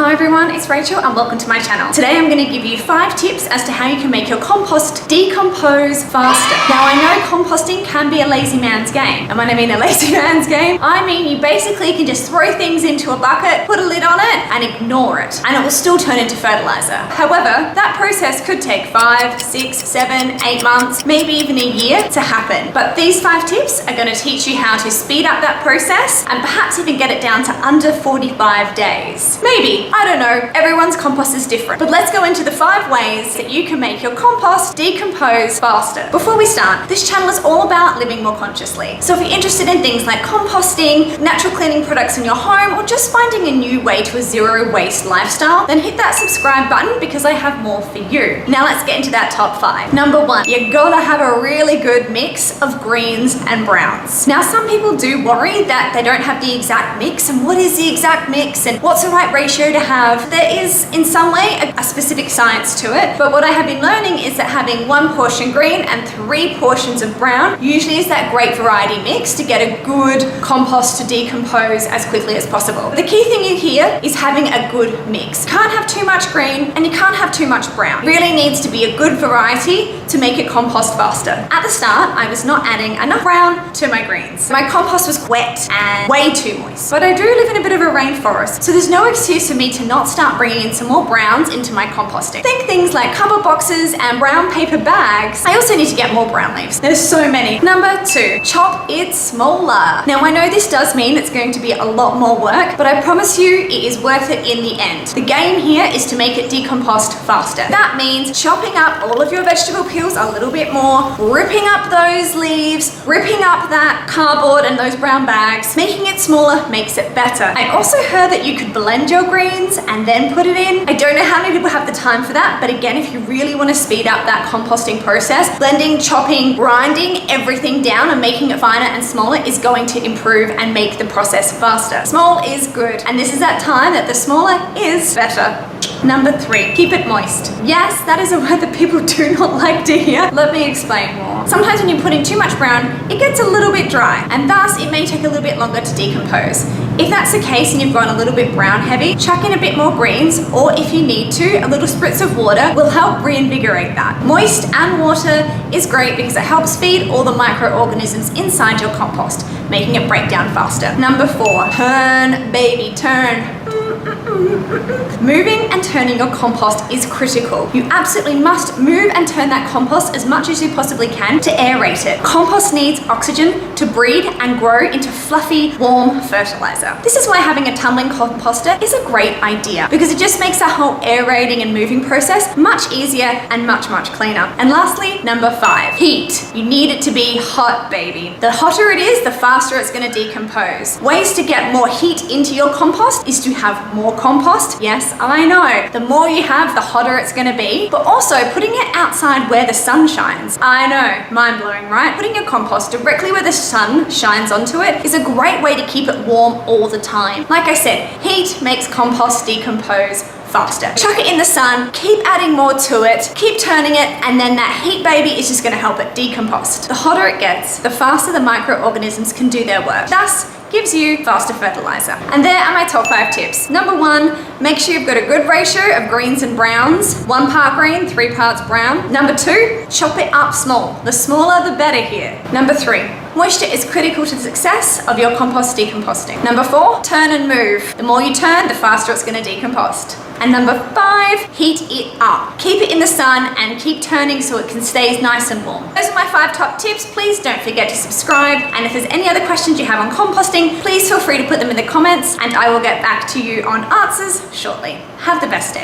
Hi everyone, it's Rachel and welcome to my channel. Today I'm going to give you 5 tips as to how you can make your compost decompose faster. Now I know composting can be a lazy man's game, and when I mean a lazy man's game, I mean you basically can just throw things into a bucket, put a lid on it and ignore it, and it will still turn into fertilizer. However, that process could take 5, 6, 7, 8 months, maybe even a year to happen. But these 5 tips are going to teach you how to speed up that process and perhaps even get it down to under 45 days. Maybe. I don't know, everyone's compost is different. But let's go into the 5 ways that you can make your compost decompose faster. Before we start, this channel is all about living more consciously. So if you're interested in things like composting, natural cleaning products in your home, or just finding a new way to a zero waste lifestyle, then hit that subscribe button because I have more for you. Now let's get into that top 5. Number 1, you gotta have a really good mix of greens and browns. Now some people do worry that they don't have the exact mix, and what is the exact mix and what's the right ratio to have. There is in some way a specific science to it, but what I have been learning is that having 1 portion green and 3 portions of brown usually is that great variety mix to get a good compost to decompose as quickly as possible. The key thing here is having a good mix. You can't have too much green and you can't have too much brown. It really needs to be a good variety to make it compost faster. At the start, I was not adding enough brown to my greens. My compost was wet and way too moist, but I do live in a bit of a rainforest, so there's no excuse for me to not start bringing in some more browns into my composting. Think things like cardboard boxes and brown paper bags. I also need to get more brown leaves. There's so many. Number 2, chop it smaller. Now I know this does mean it's going to be a lot more work, but I promise you it is worth it in the end. The game here is to make it decompost faster. That means chopping up all of your vegetable peels a little bit more, ripping up those leaves, ripping up that cardboard and those brown bags. Making it smaller makes it better. I also heard that you could blend your greens and then put it in. I don't know how many people have the time for that, but again, if you really want to speed up that composting process, blending, chopping, grinding everything down and making it finer and smaller is going to improve and make the process faster. Small is good, and this is that time that the smaller is better. Number 3, keep it moist. Yes, that is a word that people do not like to hear. Let me explain more. Sometimes when you're putting too much brown, it gets a little bit dry, and thus it may take a little bit longer to decompose. If that's the case and you've gone a little bit brown heavy, chuck in a bit more greens, or if you need to, a little spritz of water will help reinvigorate that. Moist and water is great because it helps feed all the microorganisms inside your compost, making it break down faster. Number 4, turn, baby, turn. Moving and turning your compost is critical. You absolutely must move and turn that compost as much as you possibly can to aerate it. Compost needs oxygen to breed and grow into fluffy, warm fertilizer. This is why having a tumbling composter is a great idea, because it just makes that whole aerating and moving process much easier and much cleaner. And lastly, number 5, heat. You need it to be hot, baby. The hotter it is, the faster it's going to decompose. Ways to get more heat into your compost is to have more compost. Yes, I know. The more you have, the hotter it's going to be, but also putting it outside where the sun shines. I know, mind-blowing, right? Putting your compost directly where the sun shines onto it is a great way to keep it warm all the time. Like I said, heat makes compost decompose faster. Chuck it in the sun, keep adding more to it, keep turning it, and then that heat, baby, is just going to help it decompost. The hotter it gets, the faster the microorganisms can do their work. Thus, gives you faster fertilizer. And there are my top 5 tips. Number 1, make sure you've got a good ratio of greens and browns. 1 part green, 3 parts brown. Number 2, chop it up small. The smaller, the better here. Number 3, moisture is critical to the success of your compost decomposting. Number 4, turn and move. The more you turn, the faster it's going to decompost. And number 5, heat it up. Keep it in the sun and keep turning so it can stay nice and warm. Those are my 5 top tips. Please don't forget to subscribe. And if there's any other questions you have on composting, please feel free to put them in the comments and I will get back to you on answers shortly. Have the best day.